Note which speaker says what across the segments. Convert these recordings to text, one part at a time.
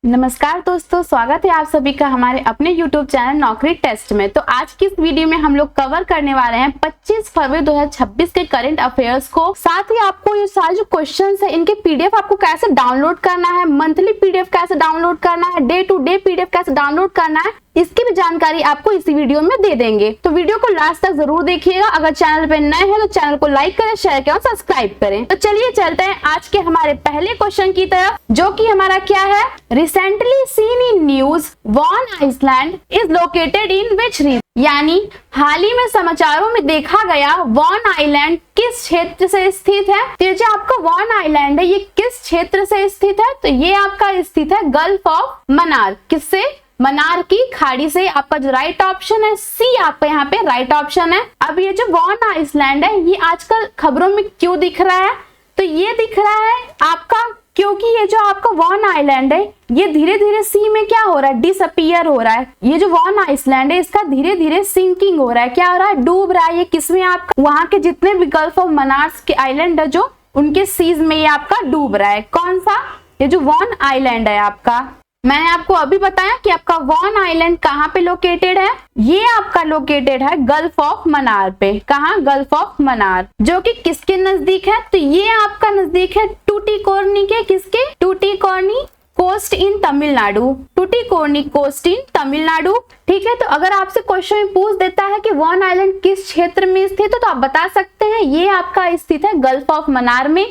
Speaker 1: नमस्कार दोस्तों, स्वागत है आप सभी का हमारे अपने YouTube चैनल नौकरी टेस्ट में। तो आज की इस वीडियो में हम लोग कवर करने वाले हैं 25 फरवरी 2026 के करंट अफेयर्स को। साथ ही आपको ये सारे जो क्वेश्चंस है इनके पीडीएफ आपको कैसे डाउनलोड करना है, मंथली पीडीएफ कैसे डाउनलोड करना है, डे टू डे पीडीएफ कैसे डाउनलोड करना है, इसकी भी जानकारी आपको इसी वीडियो में दे देंगे। तो वीडियो को लास्ट तक जरूर देखिएगा। अगर चैनल पे नए हैं तो चैनल को लाइक करें, शेयर करें और सब्सक्राइब करें। तो चलिए चलते हैं आज के हमारे पहले क्वेश्चन की तरफ, जो कि हमारा क्या है। Recently seen in news one Iceland is located in which region, यानी हाल ही में समाचारों में देखा गया वॉन आइलैंड किस क्षेत्र से स्थित है। तो जो आपका वॉन आइलैंड है ये किस क्षेत्र से स्थित है, तो ये आपका स्थित है गल्फ ऑफ मन्नार। किससे? मन्नार की खाड़ी से। आपका जो राइट ऑप्शन है सी आपका यहाँ पे राइट ऑप्शन है। अब ये जो वॉन आइसलैंड है ये आजकल खबरों में क्यों दिख रहा है, तो ये दिख रहा है आपका क्योंकि ये जो आपका वॉन आइलैंड है ये धीरे धीरे सी में क्या हो रहा है, डिसअपियर हो रहा है। ये जो वॉन आइसलैंड है इसका धीरे धीरे सिंकिंग हो रहा है, क्या हो रहा है, डूब रहा है। ये किसमें? आपका वहां के जितने भी गल्फ ऑफ मन्नार के आइलैंड है जो उनके सीज में ये आपका डूब रहा है। कौन सा? ये जो वॉन आइलैंड है आपका। मैंने आपको अभी बताया कि आपका वॉन आइलैंड कहाँ पे लोकेटेड है। ये आपका लोकेटेड है गल्फ ऑफ मन्नार पे। कहाँ? गल्फ ऑफ मन्नार, जो कि किसके नजदीक है, तो ये आपका नजदीक है टूटीकोर्नी के। किसके? Tuticorin coast in Tamil Nadu. Tuticorin coast in Tamil Nadu. ठीक है, तो अगर आपसे क्वेश्चन पूछ देता है कि वॉन आइलैंड किस क्षेत्र में स्थित है तो आप बता सकते हैं ये आपका स्थित है गल्फ ऑफ मन्नार में।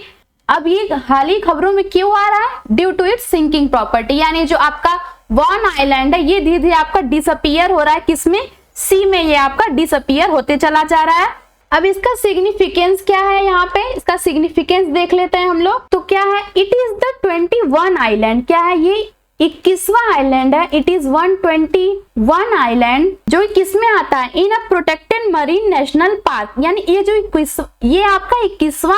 Speaker 1: अब ये हाल ही खबरों में क्यों आ रहा है? Due to its sinking property, यानी जो आपका वॉन आइलैंड है ये धीरे धीरे आपका डिसअपियर हो रहा है। किसमें? सी में ये आपका डिसअपियर होते चला जा रहा है। अब इसका सिग्निफिकेंस क्या है, यहाँ पे इसका सिग्निफिकेंस देख लेते हैं हम लोग। तो क्या है? It is the 21 island. क्या है? ये 21वां आइलैंड है। इट इज 121 आइलैंड, जो किसमें आता है? In a protected marine national park, यानी ये जो ये आपका 21वां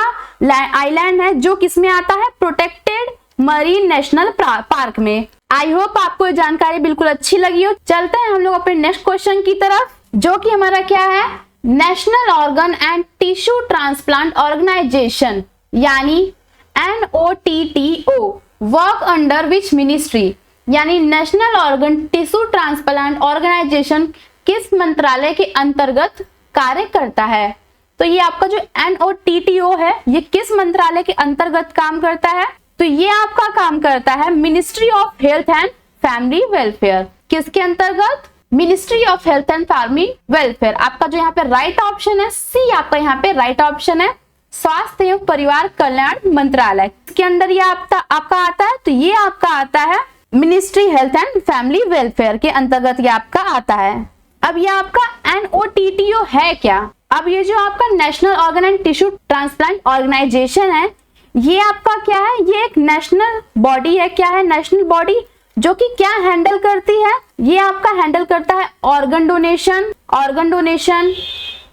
Speaker 1: आइलैंड है जो किसमें आता है? प्रोटेक्टेड मरीन नेशनल पार्क में। आई होप आपको ये जानकारी बिल्कुल अच्छी लगी हो। चलते हैं हम लोग अपने नेक्स्ट क्वेश्चन की तरफ, जो कि हमारा क्या है। National organ and tissue transplant organisation यानी NOTTO work under which ministry, यानी national organ tissue transplant organisation किस मंत्रालय के अंतर्गत कार्य करता है। तो ये आपका जो NOTTO है ये किस मंत्रालय के अंतर्गत काम करता है, तो ये आपका काम करता है ministry of health and family welfare. किसके अंतर्गत? Ministry of health and family welfare. आपका जो यहाँ पे राइट ऑप्शन है सी आपका यहाँ पे राइट ऑप्शन है, स्वास्थ्य एवं परिवार कल्याण मंत्रालय के अंदर ये आपका आता है। तो ये आपका आता है ministry health and family welfare के अंतर्गत ये आपका आता है। अब ये आपका NOTTO है क्या? अब ये जो आपका national organ and tissue transplant organisation है ये आपका क्या है? ये एक नेशनल बॉडी है। क्या है? नेशनल बॉडी, जो कि क्या हैंडल करती है? ये आपका हैंडल करता है ऑर्गन डोनेशन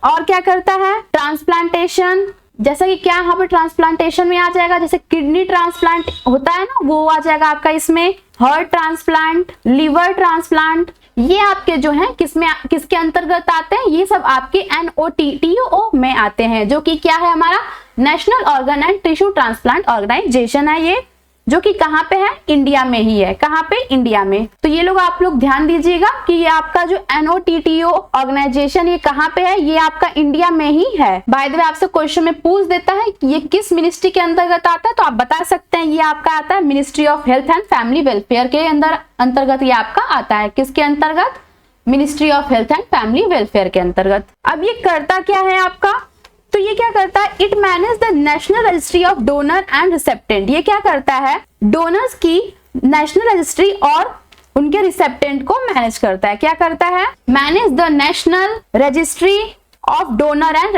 Speaker 1: और क्या करता है? ट्रांसप्लांटेशन। जैसा कि क्या यहाँ पे ट्रांसप्लांटेशन में आ जाएगा, जैसे किडनी ट्रांसप्लांट होता है ना वो आ जाएगा आपका इसमें, हार्ट ट्रांसप्लांट, लिवर ट्रांसप्लांट, ये आपके जो है किसके अंतर्गत आते हैं? ये सब आपके NOTTO में आते हैं, जो कि क्या है हमारा national organ and tissue transplant organisation है ये, जो कि कहाँ पे है? इंडिया में ही है। कहाँ पे? इंडिया में। तो ये लोग आप लोग ध्यान दीजिएगा कि ये आपका जो NOTTO ऑर्गेनाइजेशन ये कहाँ पे है? ये आपका इंडिया में ही है। बाय द वे आपसे क्वेश्चन में पूछ देता है कि ये किस मिनिस्ट्री के अंतर्गत आता है, तो आप बता सकते हैं ये आपका आता है ministry of health and family welfare के अंतर्गत ये आपका आता है। किसके अंतर्गत? Ministry of health and family welfare के अंतर्गत। अब ये करता क्या है आपका? तो ये क्या करता है? It manage the national registry of donor and recipient. ये क्या करता है? डोनर्स की नेशनल रजिस्ट्री और उनके रिसेप्टेंट को मैनेज करता है। क्या करता है? Manage the national registry of donor and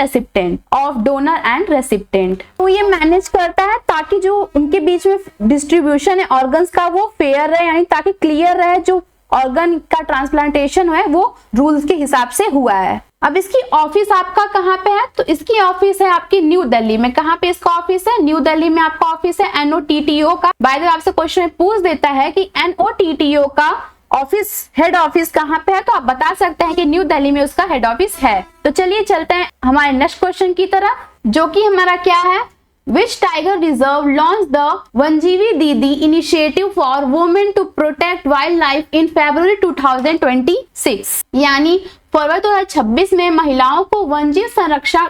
Speaker 1: recipient. तो ये मैनेज करता है ताकि जो उनके बीच में डिस्ट्रीब्यूशन है ऑर्गन्स का वो फेयर रहे, यानी ताकि क्लियर रहे जो ऑर्गन का ट्रांसप्लांटेशन है वो रूल्स के हिसाब से हुआ है। अब इसकी ऑफिस आपका कहाँ पे है? तो इसकी ऑफिस है आपकी न्यू दिल्ली में। कहाँ पे इसका ऑफिस है? न्यू दिल्ली में आपका ऑफिस है NOTTO का। बाय द वे आपसे क्वेश्चन में पूछ देता है कि NOTTO का ऑफिस हेड ऑफिस कहाँ पे है, तो आप बता सकते हैं कि न्यू दिल्ली में उसका हेड ऑफिस है। तो चलिए चलते हैं हमारे नेक्स्ट क्वेश्चन की तरफ, जो कि हमारा क्या है। Which tiger reserve launched the वनजीवी दीदी initiative for women to protect wildlife in February 2026? यानी फरवरी 2026 में महिलाओं को वन्यजीव संरक्षण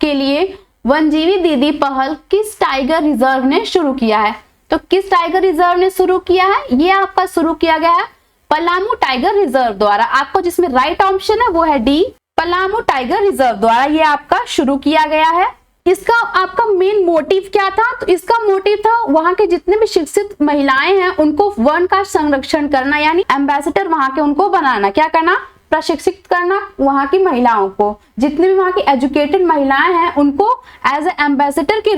Speaker 1: के लिए वनजीवी दीदी पहल किस टाइगर रिजर्व ने शुरू किया है? तो किस टाइगर रिजर्व ने शुरू किया है? ये आपका शुरू किया गया है पलामू टाइगर रिजर्व द्वारा। आपको जिसमें राइट ऑप्शन है वो है डी, पलामू टाइगर रिजर्व द्वारा ये आपका शुरू किया गया है। इसका आपका मेन मोटिव क्या था? तो इसका मोटिव था वहां के जितने भी शिक्षित महिलाएं हैं उनको वन का संरक्षण करना, यानी एम्बेसडर वहां के उनको बनाना। क्या करना? प्रशिक्षित करना वहां की महिलाओं को, जितने भी वहां की एजुकेटेड महिलाएं हैं उनको एज ए एम्बेसडर के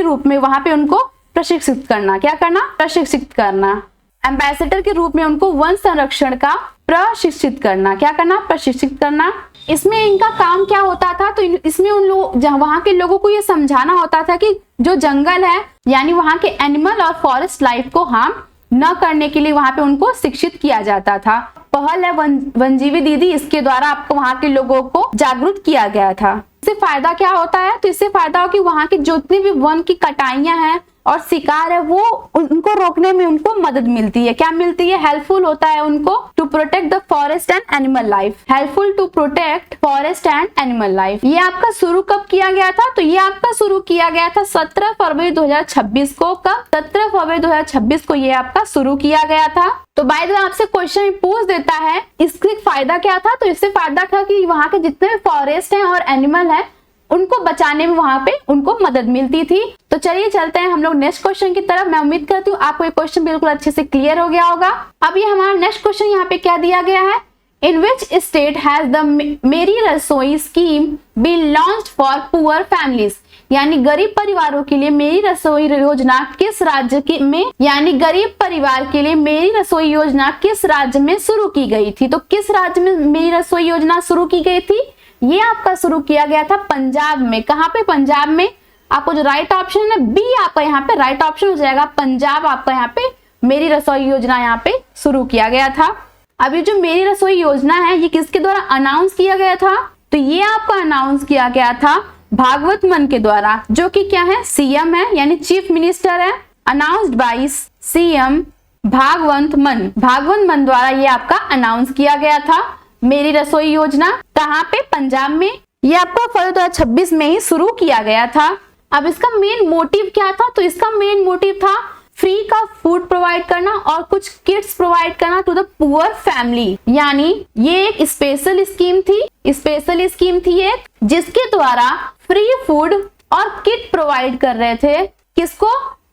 Speaker 1: रूप में वहां पे उनको प्रशिक्षित करना। क्या करना? प्रशिक्षित करना। एम्बेसडर के रूप में उनको वन संरक्षण का प्रशिक्षित करना। क्या करना? प्रशिक्षित करना। इसमें इनका काम क्या होता था? तो इसमें उन लोग वहां के लोगों को ये समझाना होता था कि जो जंगल है यानी वहां के एनिमल और फॉरेस्ट लाइफ को हार्म न करने के लिए वहां पे उनको शिक्षित किया जाता था। पहल है वनजीवी दीदी, इसके द्वारा आपको वहां के लोगों को जागरूक किया गया था। इससे फायदा क्या होता है? तो इससे फायदा हो कि वहां के जितने भी वन की कटाइयां हैं और शिकार है वो उनको रोकने में उनको मदद मिलती है। क्या मिलती है? हेल्पफुल होता है उनको to protect the forest and animal life. Helpful to protect forest and animal life. ये आपका शुरू कब किया गया था? तो ये आपका शुरू किया गया था 17 फरवरी 2026 को। कब? 17 फरवरी 2026 को ये आपका शुरू किया गया था। तो बाय द वे आपसे क्वेश्चन पूछ देता है इससे फायदा क्या था? तो इससे फायदा था कि वहां के जितने भी फॉरेस्ट हैं और एनिमल है उनको बचाने में वहां पे उनको मदद मिलती थी। तो चलिए चलते हैं हम लोग नेक्स्ट क्वेश्चन की तरफ। मैं उम्मीद करती हूँ आपको ये क्वेश्चन बिल्कुल अच्छे से क्लियर हो गया होगा। अब ये हमारा नेक्स्ट क्वेश्चन यहाँ पे क्या दिया गया है? In which state has the Meri Rasoi scheme been launched for poor families? यानी गरीब परिवारों के लिए मेरी रसोई योजना किस राज्य में, यानी गरीब परिवार के लिए मेरी रसोई योजना किस राज्य में शुरू की गई थी? तो किस राज्य में मेरी रसोई योजना शुरू की गई थी? ये आपका शुरू किया गया था पंजाब में। कहाँ पे? पंजाब में। आपको जो राइट ऑप्शन है बी आपका यहाँ पे राइट ऑप्शन हो जाएगा। पंजाब आपका यहाँ पे मेरी रसोई योजना यहाँ पे शुरू किया गया था। अब ये जो मेरी रसोई योजना है ये किसके द्वारा अनाउंस किया गया था? तो ये आपका अनाउंस किया गया था भागवत मान के द्वारा, जो कि क्या है? सीएम है, यानी चीफ मिनिस्टर है। अनाउंस्ड बाय सीएम भागवत मान द्वारा ये आपका अनाउंस किया गया था मेरी रसोई योजना। कहाँ पे? पंजाब में। ये आपका फरवरी 2026 में ही शुरू किया गया था। अब इसका मेन मोटिव क्या था? तो इसका मेन मोटिव था फ्री का फूड प्रोवाइड करना और कुछ किट्स प्रोवाइड करना टू द पुअर फैमिली। यानी ये एक स्पेशल स्कीम थी एक, जिसके द्वारा फ्री फूड और किट प्रोवाइड कर रहे थे। किसको?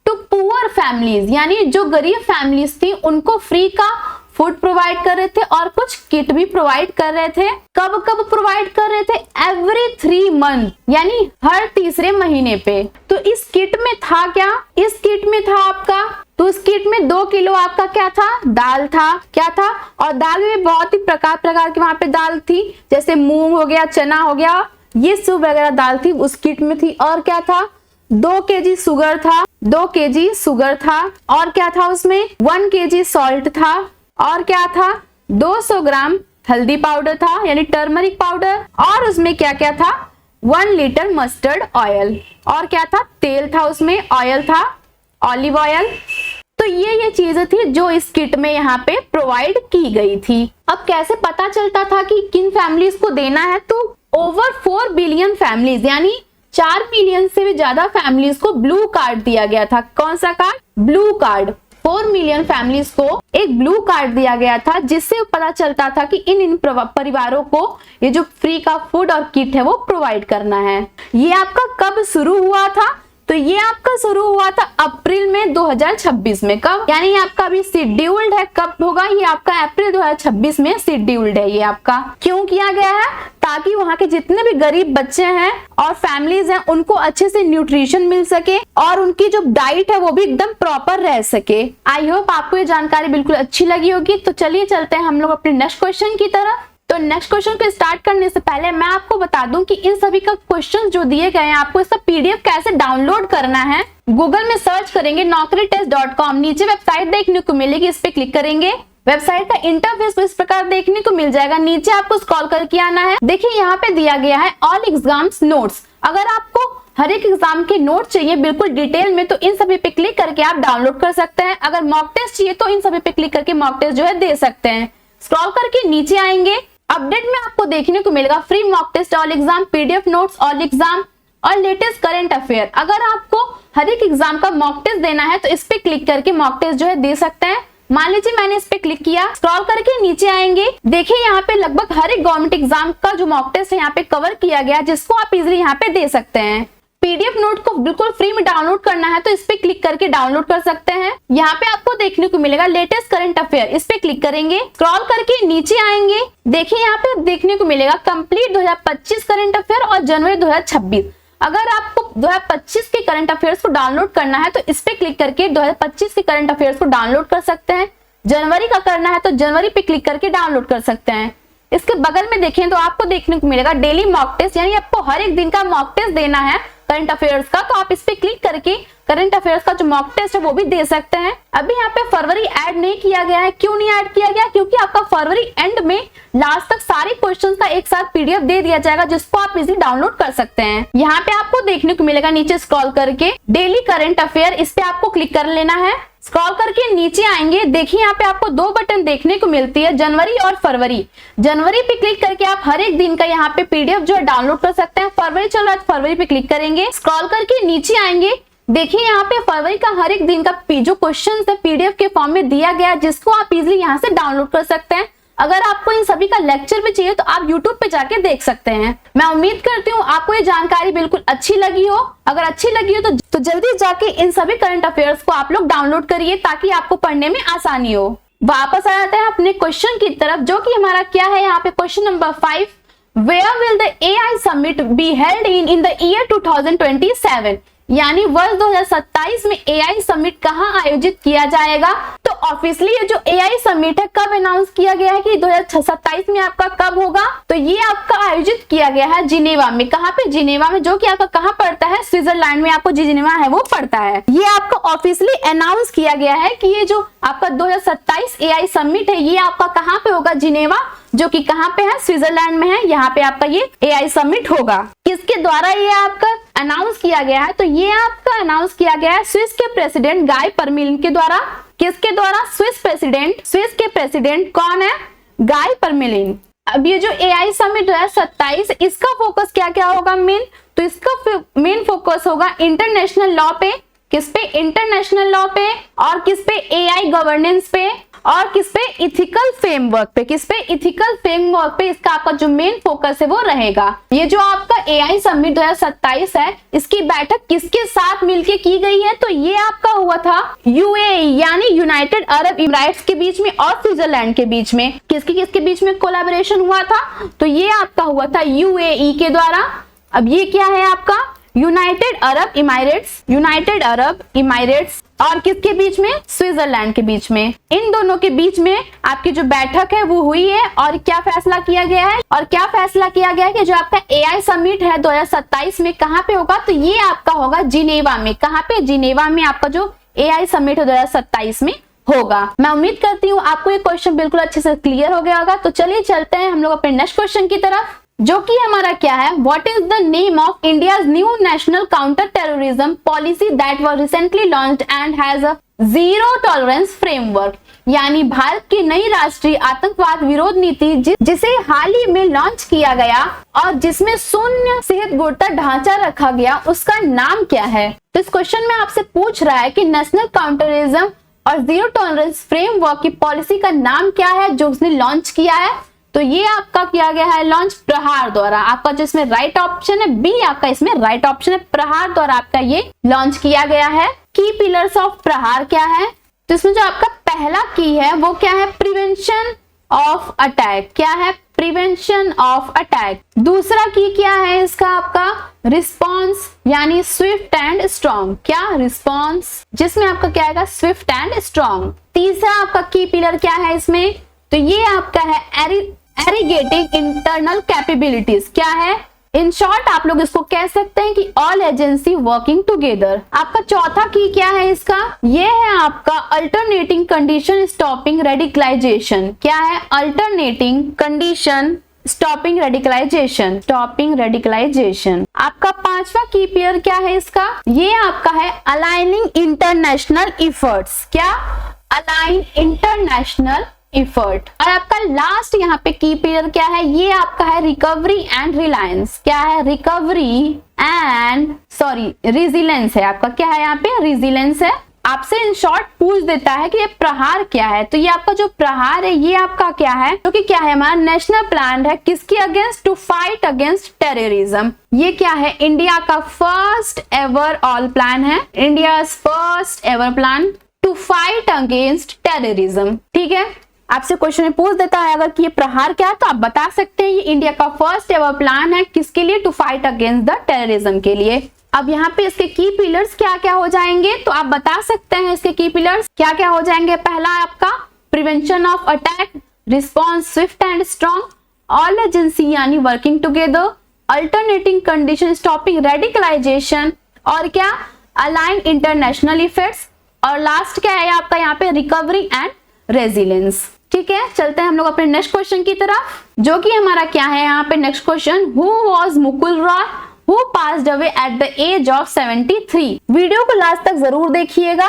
Speaker 1: टू पुअर फैमिलीज, यानी जो गरीब फैमिलीज थी उनको फ्री का फूड प्रोवाइड कर रहे थे और कुछ किट भी प्रोवाइड कर रहे थे। कब कब प्रोवाइड कर रहे थे? एवरी 3 मंथ, यानी हर तीसरे महीने पे। तो इस किट में था क्या? इस किट में था आपका, तो इस किट में 2 किलो आपका क्या था? दाल था। क्या था? और दाल में बहुत ही प्रकार की वहां पे दाल थी, जैसे मूंग हो गया, चना हो गया, ये सब वगैरह दाल थी उस किट में थी। और क्या था? 2 केजी शुगर था, 2 केजी शुगर था। और क्या था उसमें? 1 केजी सॉल्ट था। और क्या था? 200 ग्राम हल्दी पाउडर था, यानी टर्मरिक पाउडर। और उसमें क्या क्या था? 1 लीटर मस्टर्ड ऑयल। और क्या था? तेल था, उसमें ऑयल था, ऑलिव ऑयल। तो ये चीजें थी जो इस किट में यहाँ पे प्रोवाइड की गई थी। अब कैसे पता चलता था कि किन फैमिलीज को देना है? तो ओवर 4 बिलियन फैमिलीज, यानी 4 मिलियन से भी ज्यादा फैमिलीज को ब्लू कार्ड दिया गया था। कौन सा card? Blue card. 4 million families को एक ब्लू कार्ड दिया गया था, जिससे पता चलता था कि इन परिवारों को ये जो फ्री का फूड और किट है वो प्रोवाइड करना है। ये आपका कब शुरू हुआ था? तो ये आपका शुरू हुआ था अप्रैल में 2026 में। कब? यानी आपका अभी शेड्यूल्ड है, कब होगा? ये आपका अप्रैल 2026 में शेड्यूल्ड है। ये आपका क्यों किया गया है? ताकि वहां के जितने भी गरीब बच्चे हैं और फैमिलीज हैं उनको अच्छे से न्यूट्रिशन मिल सके और उनकी जो डाइट है वो भी एकदम प्रॉपर रह सके। आई होप आपको ये जानकारी बिल्कुल अच्छी लगी होगी। तो चलिए चलते हैं हम लोग अपने नेक्स्ट क्वेश्चन की तरफ। तो नेक्स्ट क्वेश्चन को स्टार्ट करने से पहले मैं आपको बता दूं कि इन सभी का क्वेश्चन जो दिए गए हैं आपको इसका पीडीएफ कैसे डाउनलोड करना है। गूगल में सर्च करेंगे naukritest.com, नीचे वेबसाइट देखने को मिलेगी, इस पे क्लिक करेंगे। वेबसाइट का इंटरफेस इस प्रकार देखने को मिल जाएगा। नीचे आपको स्क्रॉल करके आना है। देखिए यहाँ पे दिया गया है ऑल एग्जाम्स नोट्स। अगर आपको हर एक एग्जाम के नोट चाहिए बिल्कुल डिटेल में, तो इन सभी पे क्लिक करके आप डाउनलोड कर सकते हैं। अगर मॉक टेस्ट चाहिए तो इन सभी पे क्लिक करके मॉक टेस्ट जो है दे सकते हैं। स्क्रॉल करके नीचे आएंगे, अपडेट में आपको देखने को मिलेगा free mock test all exam, PDF notes all exam और लेटेस्ट करंट अफेयर। अगर आपको हर एक एग्जाम का मॉक टेस्ट देना है तो इस पे क्लिक करके मॉक टेस्ट जो है दे सकते हैं। मान लीजिए मैंने इस पे क्लिक किया, स्क्रॉल करके नीचे आएंगे, देखिए यहाँ पे लगभग हर एक गवर्नमेंट एग्जाम का जो मॉक टेस्ट है यहाँ पे कवर किया गया, जिसको आप इजीली यहाँ पे दे सकते हैं। पीडीएफ नोट को बिल्कुल फ्री में डाउनलोड करना है तो इस पे क्लिक करके डाउनलोड कर सकते हैं। यहाँ पे आपको देखने को मिलेगा लेटेस्ट करंट अफेयर, इस पे क्लिक करेंगे, स्क्रॉल करके नीचे आएंगे, देखिए यहाँ पे देखने को मिलेगा कंप्लीट 2025 करंट अफेयर और जनवरी 2026। अगर आपको 2025 के करंट अफेयर्स को डाउनलोड करना है तो इस पे क्लिक करके 2025 के करंट अफेयर्स को डाउनलोड कर सकते हैं। जनवरी का करना है तो जनवरी पे क्लिक करके डाउनलोड कर सकते हैं। इसके बगल में देखें तो आपको देखने को मिलेगा डेली मॉक टेस्ट, यानी आपको हर एक दिन का मॉक टेस्ट देना है करंट अफेयर्स का, तो आप इस पे क्लिक करके करंट अफेयर्स का जो मॉक टेस्ट है वो भी दे सकते हैं। अभी यहाँ पे फरवरी ऐड नहीं किया गया है, क्यों नहीं ऐड किया गया? क्योंकि आपका फरवरी एंड में लास्ट तक सारे क्वेश्चंस का एक साथ पीडीएफ दे दिया जाएगा, जिसको आप इजीली डाउनलोड कर सकते हैं। यहाँ पे आपको देखने को मिलेगा नीचे स्क्रॉल करके डेली करंट अफेयर, इस पे आपको क्लिक कर लेना है। स्क्रॉल करके नीचे आएंगे, देखिए यहाँ पे आपको दो बटन देखने को मिलती है, जनवरी और फरवरी। जनवरी पे क्लिक करके आप हर एक दिन का यहाँ पे पीडीएफ जो है डाउनलोड कर सकते हैं। फरवरी चल रहा है, फरवरी पे क्लिक करेंगे, स्क्रॉल करके नीचे आएंगे, देखिए यहाँ पे फरवरी का हर एक दिन का जो क्वेश्चन है पीडीएफ के फॉर्म में दिया गया, जिसको आप इजीली यहाँ से डाउनलोड कर सकते हैं। अगर आपको इन सभी का लेक्चर भी चाहिए तो आप YouTube पे जाके देख सकते हैं। मैं उम्मीद करती हूँ आपको ये जानकारी बिल्कुल अच्छी लगी हो। अगर अच्छी लगी हो तो जल्दी जाके इन सभी करंट अफेयर्स को आप लोग डाउनलोड करिए, ताकि आपको पढ़ने में आसानी हो। वापस आ जाते हैं अपने क्वेश्चन की तरफ, जो कि हमारा क्या है यहाँ पे question number 5, where will the AI summit be held in the year 2027, यानी वर्ष 2027 में AI समिट कहाँ आयोजित किया जाएगा। तो ऑब्वियसली ये जो AI समिट है कब अनाउंस किया गया है कि 2027 में आपका कब होगा, तो ये आपका आयोजित किया गया है जिनेवा में। कहाँ पे? जिनेवा में, जो कि आपका कहाँ पड़ता है? स्विट्जरलैंड में आपको जिनेवा है वो पड़ता है। ये आपका ऑब्वियसली अनाउंस किया गया है कि ये जो आपका 2027 AI समिट है ये आपका कहाँ पे होगा? जिनेवा, जो कि कहाँ पे है? स्विट्जरलैंड में है। यहाँ पे आपका ये AI समिट होगा। किसके द्वारा ये आपका अनाउंस किया गया है? तो ये आपका अनाउंस किया गया है स्विस के प्रेसिडेंट गाय परमेलिन के द्वारा। किसके द्वारा? स्विस के प्रेसिडेंट कौन है? गाय परमेलिन। अब ये जो AI समिट 2027, इसका फोकस क्या क्या होगा मेन? तो इसका मेन फोकस होगा इंटरनेशनल लॉ पे। किस पे? इंटरनेशनल लॉ पे। और किस पे? AI गवर्नेंस पे। और किस पे? इथिकल फ्रेमवर्क पे। किस पे? इथिकल फ्रेमवर्क पे इसका आपका जो मेन फोकस है वो रहेगा। ये जो आपका AI समिट 2027 है, इसकी बैठक किसके साथ मिलके की गई है? तो ये आपका हुआ था UAE यानी यूनाइटेड अरब इमिरेट्स के बीच में और स्विट्जरलैंड के बीच में। किसके बीच में कोलैबोरेशन हुआ था? तो ये आपका हुआ था UAE के द्वारा। अब ये क्या है आपका? यूनाइटेड अरब इमिरेट्स और किसके बीच में? स्विट्जरलैंड के बीच में। इन दोनों के बीच में आपकी जो बैठक है वो हुई है। और क्या फैसला किया गया है? कि जो आपका AI समिट है 2027 में कहाँ पे होगा? तो ये आपका होगा जिनेवा में। कहाँ पे? जिनेवा में आपका जो AI समिट 2027 में होगा। मैं उम्मीद करती हूँ आपको ये क्वेश्चन बिल्कुल अच्छे से क्लियर हो गया होगा। तो चलिए चलते हैं हम लोग अपने नेक्स्ट क्वेश्चन की तरफ, जो कि हमारा क्या है? What is the name of India's new national counter terrorism policy that was recently launched and has a zero tolerance framework, यानी भारत की नई राष्ट्रीय आतंकवाद विरोध नीति जिसे हाल ही में लॉन्च किया गया और जिसमें शून्य सहिष्णुता ढांचा रखा गया, उसका नाम क्या है? तो इस क्वेश्चन में आपसे पूछ रहा है कि नेशनल काउंटरिज्म और जीरो टॉलरेंस फ्रेमवर्क की पॉलिसी का नाम क्या है जो उसने लॉन्च किया है। तो ये आपका किया गया है लॉन्च प्रहार द्वारा। आपका जो इसमें राइट ऑप्शन है बी, आपका इसमें राइट ऑप्शन है। प्रहार द्वारा आपका ये लॉन्च किया गया है। की पिलर्स ऑफ प्रहार क्या है? तो इसमें जो आपका पहला की है वो क्या है? Prevention of attack. क्या है? Prevention of attack. दूसरा की क्या है इसका? आपका रिस्पॉन्स यानी स्विफ्ट एंड स्ट्रॉन्ग। क्या? रिस्पॉन्स, जिसमें आपका क्या आएगा? Swift and strong. तीसरा आपका की पिलर क्या है इसमें? तो ये आपका है एरीगेटिंग इंटरनल कैपेबिलिटीज। क्या है? इन शॉर्ट आप लोग इसको कह सकते हैं कि ऑल एजेंसी वर्किंग टुगेदर। आपका चौथा की क्या है इसका? ये है आपका अल्टरनेटिंग कंडीशन स्टॉपिंग रेडिकलाइजेशन। क्या है? Alternating condition stopping radicalisation, stopping radicalisation. आपका पांचवा की पेयर क्या है इसका, ये आपका है अलाइनिंग इंटरनेशनल इफर्ट्स। क्या, अलाइन इंटरनेशनल इफर्ट। और आपका लास्ट यहाँ पे की पेयर क्या है, ये आपका है रिकवरी एंड रिलायंस। क्या है, रिकवरी एंड रिजिलेंस है आपका। क्या है यहाँ पे, रिजिलेंस है। आपसे इन शॉर्ट पूछ देता है कि ये प्रहार क्या है, तो ये आपका जो प्रहार है ये आपका क्या है, क्योंकि क्या है, हमारा नेशनल प्लान है किसके against, to fight against terrorism. ये क्या है, इंडिया का फर्स्ट एवर ऑल प्लान है, India first ever plan to fight against terrorism. ठीक है, आपसे क्वेश्चन में पूछ देता है अगर कि ये प्रहार क्या है, तो आप बता सकते हैं ये इंडिया का फर्स्ट एवर प्लान है किसके लिए, to fight against the terrorism के लिए। अब यहाँ पे इसके की पिलर्स क्या क्या हो जाएंगे, तो आप बता सकते हैं इसके की पिलर्स क्या क्या हो जाएंगे। पहला आपका prevention of attack, response swift and strong, all agency यानी working together, alternating condition, stopping radicalisation, और क्या, अलाइन इंटरनेशनल इफेक्ट्स, और लास्ट क्या है आपका यहाँ पे, रिकवरी एंड रेजिलेंस। ठीक है, चलते हैं हम लोग अपने नेक्स्ट क्वेश्चन की तरफ, जो कि हमारा क्या है यहाँ पे next question, who was Mukul Roy who passed away at the age of 73। Video को लास्ट तक जरूर देखिएगा।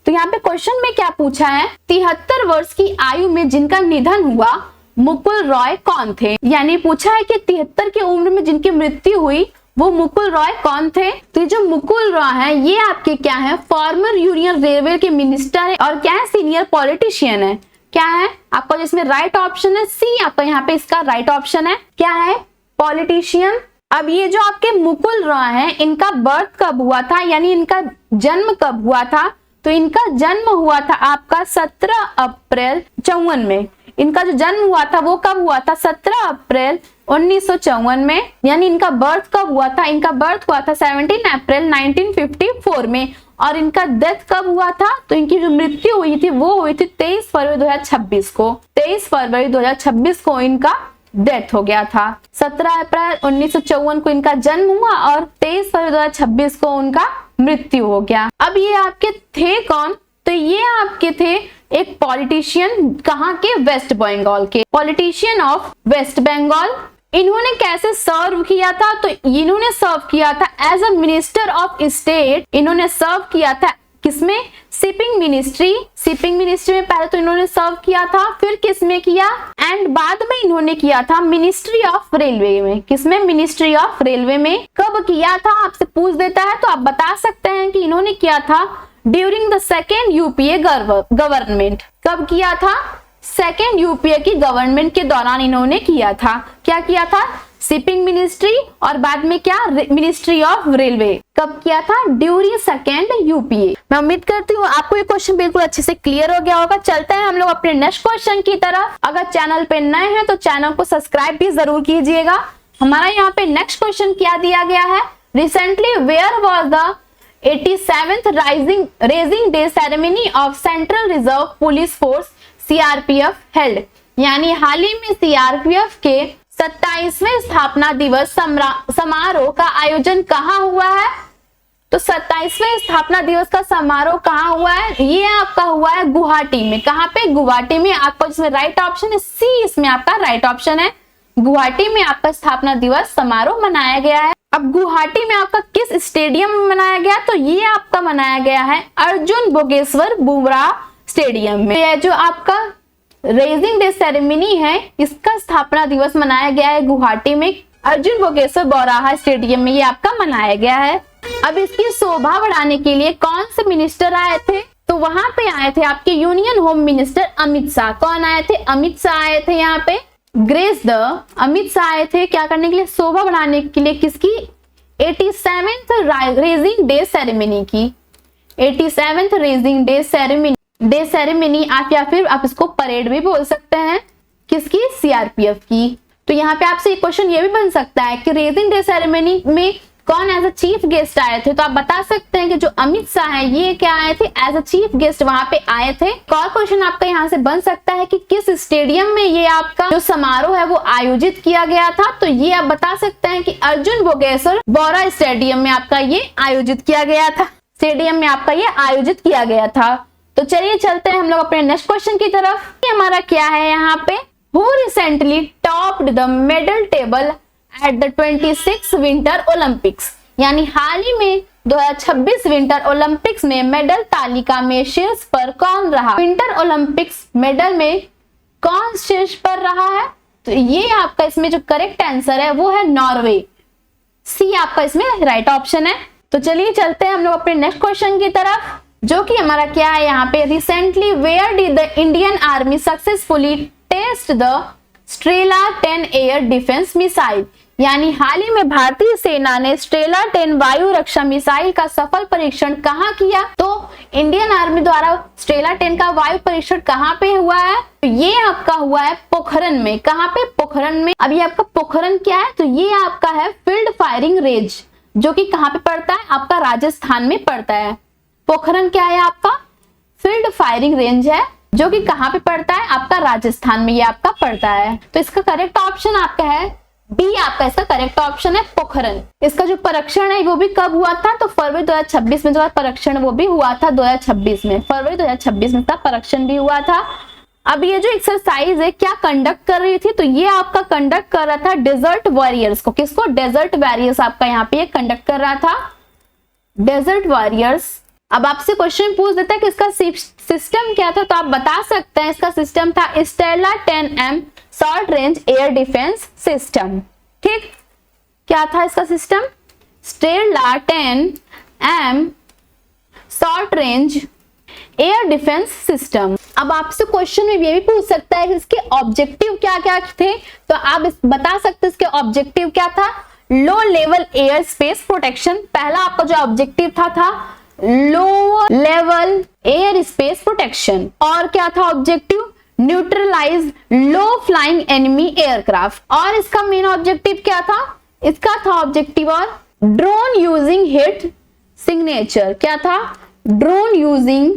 Speaker 1: तो यहाँ पे क्वेश्चन में क्या पूछा है, 73 वर्ष की आयु में जिनका निधन हुआ मुकुल रॉय कौन थे। यानी पूछा है कि 73 की उम्र में जिनकी मृत्यु हुई वो मुकुल रॉय कौन थे। तो ये जो मुकुल रॉय है ये आपके क्या है, फॉर्मर यूनियन रेलवे के मिनिस्टर है, और क्या है, सीनियर पॉलिटिशियन है। क्या है आपका, जिसमें राइट ऑप्शन है सी, आपका यहाँ पे इसका राइट ऑप्शन है। क्या है, पॉलिटिशियन। अब ये जो आपके मुकुल रॉय हैं इनका बर्थ कब हुआ था, यानी इनका जन्म कब हुआ था, तो इनका जन्म हुआ था आपका 17 अप्रैल 54 में। इनका जो जन्म हुआ था वो कब हुआ था, 17 अप्रैल 1954 में। यानी इनका बर्थ कब हुआ था, इनका बर्थ हुआ था 17 अप्रैल 1954 में। और इनका डेथ कब हुआ था, तो इनकी जो मृत्यु हुई थी वो हुई थी 23 फरवरी 2026 को। 23 फरवरी 2026 को इनका डेथ हो गया था। 17 अप्रैल 1954 को इनका जन्म हुआ और 23 फरवरी 2026 को उनका मृत्यु हो गया। अब ये आपके थे कौन, तो ये आपके थे एक पॉलिटिशियन, कहाँ के, वेस्ट बंगाल के, पॉलिटिशियन ऑफ वेस्ट बंगाल। इन्होंने कैसे सर्व किया था, तो इन्होंने सर्व किया था as a minister of state. इन्होंने सर्व किया था किसमें, शिपिंग मिनिस्ट्री। शिपिंग मिनिस्ट्री में पहले तो इन्होंने सर्व किया था, फिर किसमें किया, एंड बाद में इन्होंने किया था मिनिस्ट्री ऑफ रेलवे में। किसमें, मिनिस्ट्री ऑफ रेलवे में। कब किया था आपसे पूछ देता है, तो आप बता सकते हैं कि इन्होंने किया था during the second UPA government. कब किया था, सेकेंड यूपीए की गवर्नमेंट के दौरान इन्होंने किया था। क्या किया था, शिपिंग मिनिस्ट्री, और बाद में क्या, मिनिस्ट्री ऑफ रेलवे। कब किया था, ड्यूरिंग सेकेंड यूपीए। मैं उम्मीद करती हूँ आपको ये क्वेश्चन बिल्कुल अच्छे से क्लियर हो गया होगा। चलते हैं हम लोग अपने नेक्स्ट क्वेश्चन की तरफ। अगर चैनल पे नए हैं तो चैनल को सब्सक्राइब भी जरूर कीजिएगा। हमारा यहाँ पे नेक्स्ट क्वेश्चन क्या दिया गया है, recently where was the 87th raising day ceremony of Central Reserve Police Force CRPF held. यानी हाल ही में सीआरपीएफ के 27वें स्थापना दिवस समारोह का आयोजन कहाँ हुआ है, तो 27वें स्थापना दिवस का समारोह कहाँ हुआ है, ये आपका हुआ है गुवाहाटी में। कहाँ पे, गुवाहाटी में। आपका जिसमें राइट ऑप्शन है सी, इसमें आपका राइट ऑप्शन है, गुवाहाटी में आपका स्थापना दिवस समारोह मनाया गया है। अब गुवाहाटी में आपका किस स्टेडियम में मनाया गया, तो ये आपका मनाया गया है अर्जुन भोगेश्वर बुमराह स्टेडियम में। यह जो आपका रेजिंग डे सेरेमनी है इसका स्थापना दिवस मनाया गया है गुवाहाटी में अर्जुन भोगेश्वर बुमराह स्टेडियम में, ये आपका मनाया गया है। अब इसकी शोभा बढ़ाने के लिए कौन से मिनिस्टर आए थे, तो वहां पे आए थे आपके union home minister Amit Shah. कौन आए थे, अमित शाह आए थे। यहाँ पे ग्रेस द अमित शाह आए थे, क्या करने के लिए, शोभा बढ़ाने के लिए, किसकी, 87th रेजिंग डे सेरेमनी की। 87th रेजिंग डे सेरेमनी आप, या फिर आप इसको परेड भी बोल सकते हैं, किसकी, सीआरपीएफ की। तो यहाँ पे आपसे एक क्वेश्चन ये भी बन सकता है कि रेजिंग डे सेरेमनी में कौन एज अ चीफ गेस्ट आए थे, तो आप बता सकते हैं कि जो अमित शाह है ये क्या आए थे, एज अ चीफ गेस्ट वहां पे आए थे। एक और क्वेश्चन आपका यहाँ से बन सकता है कि किस स्टेडियम में ये आपका जो समारोह है वो आयोजित किया गया था, तो ये आप बता सकते हैं कि अर्जुन भोगेश्वर बुमराह स्टेडियम में आपका ये आयोजित किया गया था। स्टेडियम में आपका ये आयोजित किया गया था। तो चलिए चलते हैं हम लोग अपने नेक्स्ट क्वेश्चन की तरफ। हमारा क्या है यहाँ पे, who recently topped the medal table at the 26 winter Olympics. यानी हाल ही में 2026 विंटर ओलंपिक्स में मेडल तालिका में शीर्ष पर कौन रहा। विंटर ओलंपिक्स मेडल में कौन शीर्ष पर रहा है? तो ये आपका इसमें जो करेक्ट आंसर है वो है नॉर्वे। सी आपका इसमें राइट ऑप्शन है। तो चलिए चलते हैं हम लोग अपने नेक्स्ट क्वेश्चन की तरफ, जो कि हमारा क्या है यहाँ पे, recently where did the Indian Army successfully test the Strela 10 air defence missile. यानी हाल ही में भारतीय सेना ने स्ट्रेला 10 वायु रक्षा मिसाइल का सफल परीक्षण कहाँ किया? तो इंडियन आर्मी द्वारा स्ट्रेला 10 का वायु परीक्षण कहाँ पे हुआ है? तो ये आपका हुआ है पोखरण में। कहाँ पे? पोखरण में। अब ये आपका पोखरण क्या है? तो ये आपका है फील्ड फायरिंग रेंज, जो कि कहाँ पे पड़ता है? आपका राजस्थान में पड़ता है। पोखरण क्या है? आपका फील्ड फायरिंग रेंज है, जो कि कहाँ पे पड़ता है? आपका राजस्थान में ये आपका पड़ता है। तो इसका करेक्ट ऑप्शन आपका है बी। आपका इसका करेक्ट ऑप्शन है पोखरण। इसका जो परीक्षण है वो भी कब हुआ था? तो फरवरी 2026 में जो परीक्षण वो भी हुआ था 2026 में, फरवरी 2026 में इसका परीक्षण भी हुआ था। अब ये जो एक्सरसाइज है क्या कंडक्ट कर रही थी? तो ये आपका कंडक्ट कर रहा था डेजर्ट वॉरियर्स को। किसको? डेजर्ट वॉरियर्स आपका यहाँ पे कंडक्ट कर रहा था, डेजर्ट वॉरियर्स। अब आपसे क्वेश्चन पूछ देता है कि इसका सिस्टम क्या था, तो आप बता सकते हैं इसका सिस्टम था Stella 10M short range air defence system. ठीक, क्या था इसका system? Stella 10M short range air defence system. अब आपसे क्वेश्चन में ये भी पूछ सकता है कि इसके ऑब्जेक्टिव क्या क्या थे, तो आप बता सकते हैं इसके ऑब्जेक्टिव क्या था। Low level air space protection, पहला आपका जो ऑब्जेक्टिव था low level air space protection. और क्या था ऑब्जेक्टिव? न्यूट्रलाइज लो फ्लाइंग एनिमी एयरक्राफ्ट। और इसका मेन ऑब्जेक्टिव क्या था? इसका था ऑब्जेक्टिव और ड्रोन यूजिंग हीट सिग्नेचर। क्या था? Drone using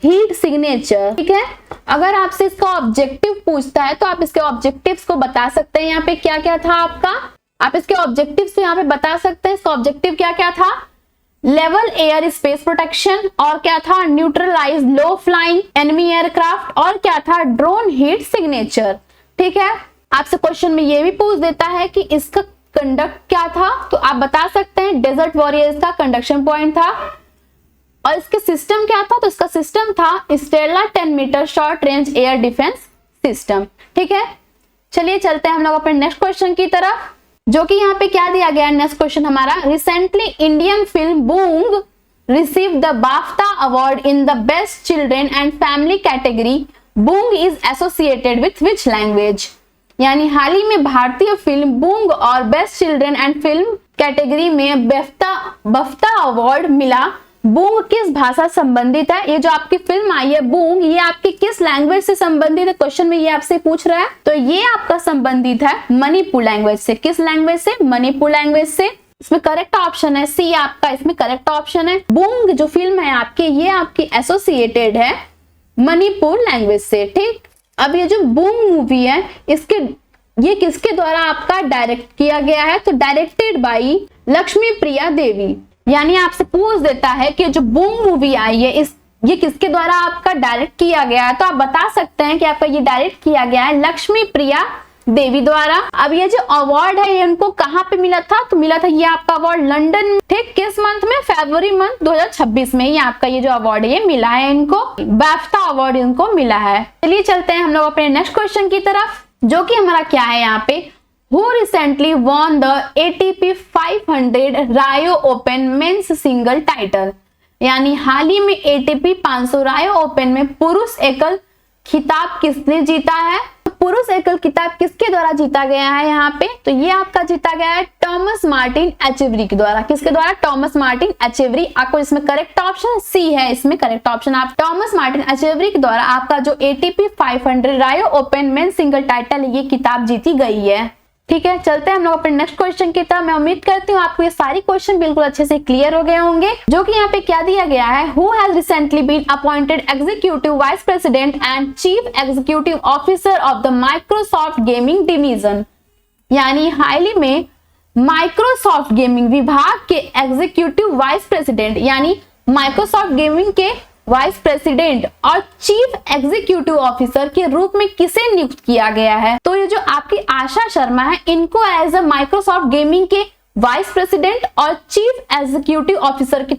Speaker 1: heat signature. ठीक है, अगर आपसे इसका ऑब्जेक्टिव पूछता है तो आप इसके ऑब्जेक्टिव्स को बता सकते हैं यहाँ पे क्या क्या था आपका। आप इसके ऑब्जेक्टिव्स को यहाँ पे बता सकते हैं। इसका ऑब्जेक्टिव क्या क्या था? लेवल एयर स्पेस प्रोटेक्शन, और क्या था? न्यूट्रलाइज लो फ्लाइंग एनिमी एयरक्राफ्ट, और क्या था? Drone heat signature. ठीक है, आपसे क्वेश्चन में ये भी पूछ देता है कि इसका कंडक्ट क्या था, तो आप बता सकते हैं डेजर्ट वॉरियर्स का कंडक्शन पॉइंट था। और इसके सिस्टम क्या था? तो इसका सिस्टम था Strela 10 metre short range air defence system. ठीक है, चलिए चलते हैं हम लोग अपने नेक्स्ट क्वेश्चन की तरफ, जो कि यहाँ पे क्या दिया गया है। नेक्स्ट क्वेश्चन हमारा, recently Indian film Boong receive the BAFTA award in the best children and family category. Boong is associated with which language. यानी हाल ही में भारतीय फिल्म बूंग और best children and film category में बाफ्टा अवार्ड मिला। बूंग किस भाषा संबंधित है? ये जो आपकी फिल्म आई है बूंग, ये आपकी किस लैंग्वेज से संबंधित है? क्वेश्चन में ये आपसे पूछ रहा है। तो ये आपका संबंधित है मणिपुर लैंग्वेज से। किस लैंग्वेज से? मणिपुर लैंग्वेज से। इसमें करेक्ट ऑप्शन है सी आपका, इसमें करेक्ट ऑप्शन है। बूंग जो फिल्म है आपकी, ये आपकी एसोसिएटेड है मणिपुर लैंग्वेज से। ठीक, अब ये जो बूंग मूवी है ये किसके द्वारा आपका डायरेक्ट किया गया है? तो डायरेक्टेड बाई लक्ष्मी प्रिया देवी। यानी आपसे पूछ देता है कि जो बूंग मूवी आई है ये किसके द्वारा आपका डायरेक्ट किया गया है, तो आप बता सकते हैं कि आपका ये डायरेक्ट किया गया है लक्ष्मी प्रिया देवी द्वारा। अब ये जो अवार्ड है ये उनको कहाँ पे मिला था? तो मिला था ये आपका अवार्ड लंदन में। ठीक, किस मंथ में? फरवरी मंथ 2026 में ये आपका ये जो अवार्ड है ये मिला है इनको, बाफ्टा अवार्ड इनको मिला है। चलिए चलते हैं हम लोग अपने नेक्स्ट क्वेश्चन की तरफ, जो कि हमारा क्या है यहाँ पे, who recently won the ATP 500 Rio Open Men's Single Title। यानी हाल ही में ATP 500 रायो ओपन में पुरुष एकल खिताब किसने जीता है? तो पुरुष एकल खिताब किसके द्वारा जीता गया है यहाँ पे? तो ये आपका जीता गया है टॉमस मार्टिन एचेवरी के द्वारा। किसके द्वारा? Tomas Martin एचेवरी। आपको इसमें करेक्ट ऑप्शन सी है, इसमें करेक्ट ऑप्शन आप टॉमस मार्टिन एचेवरी के द्वारा आपका जो ATP 500 रायो ओपन मेन सिंगल टाइटल ये किताब जीती गई है। ठीक है, चलते हैं हम लोग अपने नेक्स्ट क्वेश्चन की तरफ। मैं उम्मीद करती हूँ आपको ये सारी क्वेश्चन बिल्कुल अच्छे से क्लियर हो गए होंगे। जो कि यहाँ पे क्या दिया गया है, who has recently been appointed executive vice president and chief executive officer of the Microsoft gaming division. यानी हाल ही में माइक्रोसॉफ्ट गेमिंग विभाग के एग्जीक्यूटिव वाइस प्रेसिडेंट यानी माइक्रोसॉफ्ट गेमिंग के वाइस प्रेसिडेंट और चीफ एग्जीक्यूटिव ऑफिसर के रूप में किसे नियुक्त किया गया है? तो ये जो आपकी आशा शर्मा है, इनको एज अ माइक्रोसॉफ्ट गेमिंग के वाइस प्रेसिडेंट और चीफ एग्जीक्यूटिव ऑफिसर के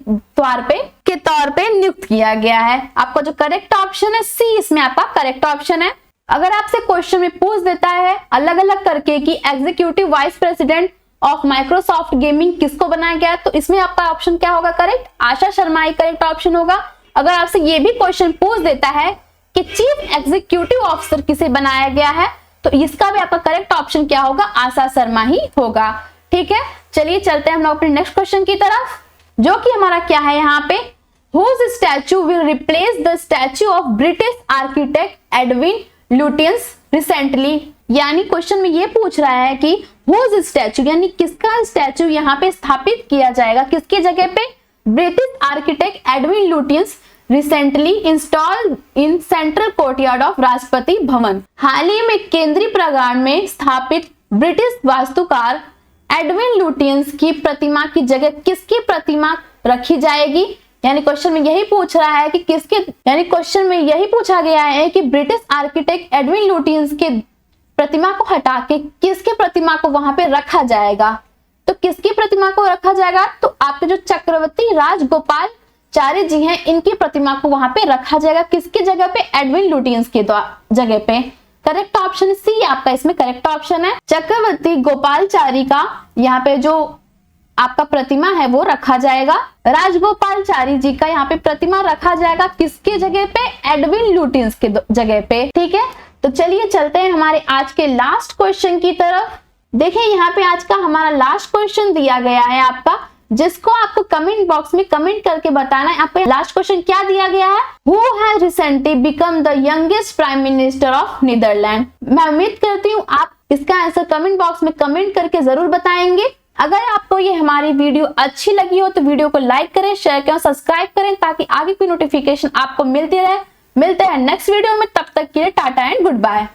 Speaker 1: तौर पे नियुक्त किया गया है। आपका जो करेक्ट ऑप्शन है सी, इसमें आपका करेक्ट ऑप्शन है। अगर आपसे क्वेश्चन में पूछ देता है अलग अलग करके कि executive vice president of Microsoft gaming किसको बनाया गया, तो इसमें आपका ऑप्शन क्या होगा? करेक्ट, आशा शर्मा ही करेक्ट ऑप्शन होगा। अगर आपसे ये भी क्वेश्चन पूछ देता है कि चीफ एग्जीक्यूटिव ऑफिसर किसे बनाया गया है, तो इसका भी आपका करेक्ट ऑप्शन क्या होगा? आशा शर्मा ही होगा। ठीक है, चलिए चलते हैं हम लोग अपने नेक्स्ट क्वेश्चन की तरफ, जो कि हमारा क्या है यहाँ पे, whose statue will replace the statue of British architect Edwin Lutyens recently? यानी क्वेश्चन में ये पूछ रहा है कि whose statue यानी किसका स्टैचू यहाँ पे स्थापित किया जाएगा, किसकी जगह पे? British architect Edwin Lutyens recently installed in central courtyard of Rashtrapati Bhavan. हाल ही में केंद्रीय प्रांगण में स्थापित ब्रिटिश वास्तुकार एडविन लुटियंस की प्रतिमा की जगह किसकी प्रतिमा रखी जाएगी? यानी क्वेश्चन में यही पूछ रहा है कि क्वेश्चन में यही पूछा गया है कि ब्रिटिश आर्किटेक्ट एडविन लुटियंस के प्रतिमा को हटा के किसके प्रतिमा को वहां पे रखा जाएगा? तो किसकी प्रतिमा को रखा जाएगा? तो आपके जो चक्रवर्ती राजगोपालाचारी जी हैं, इनकी प्रतिमा को वहां पे रखा जाएगा। किसकी जगह पे? एडविन लुटियंस की जगह पे। करेक्ट ऑप्शन सी आपका इसमें करेक्ट ऑप्शन है। चक्रवर्ती गोपालाचारी का यहाँ पे जो आपका प्रतिमा है वो रखा जाएगा। राजगोपालाचारी जी का यहाँ पे प्रतिमा रखा जाएगा किसके जगह पे? एडविन लुटियंस के जगह पे। ठीक है, तो चलिए चलते हैं हमारे आज के लास्ट क्वेश्चन की तरफ। देखिए यहाँ पे आज का हमारा लास्ट क्वेश्चन दिया गया है आपका, जिसको आपको कमेंट बॉक्स में कमेंट करके बताना है। आपका लास्ट क्वेश्चन क्या दिया गया है? Who has recently become the youngest prime minister of Netherlands? मैं उम्मीद करती हूँ आप इसका आंसर कमेंट बॉक्स में कमेंट करके जरूर बताएंगे। अगर आपको ये हमारी वीडियो अच्छी लगी हो तो वीडियो को लाइक करें, शेयर करें, सब्सक्राइब करें, ताकि आगे की नोटिफिकेशन आपको मिलती रहे। मिलते हैं नेक्स्ट वीडियो में, तब तक के लिए टाटा एंड गुड बाय।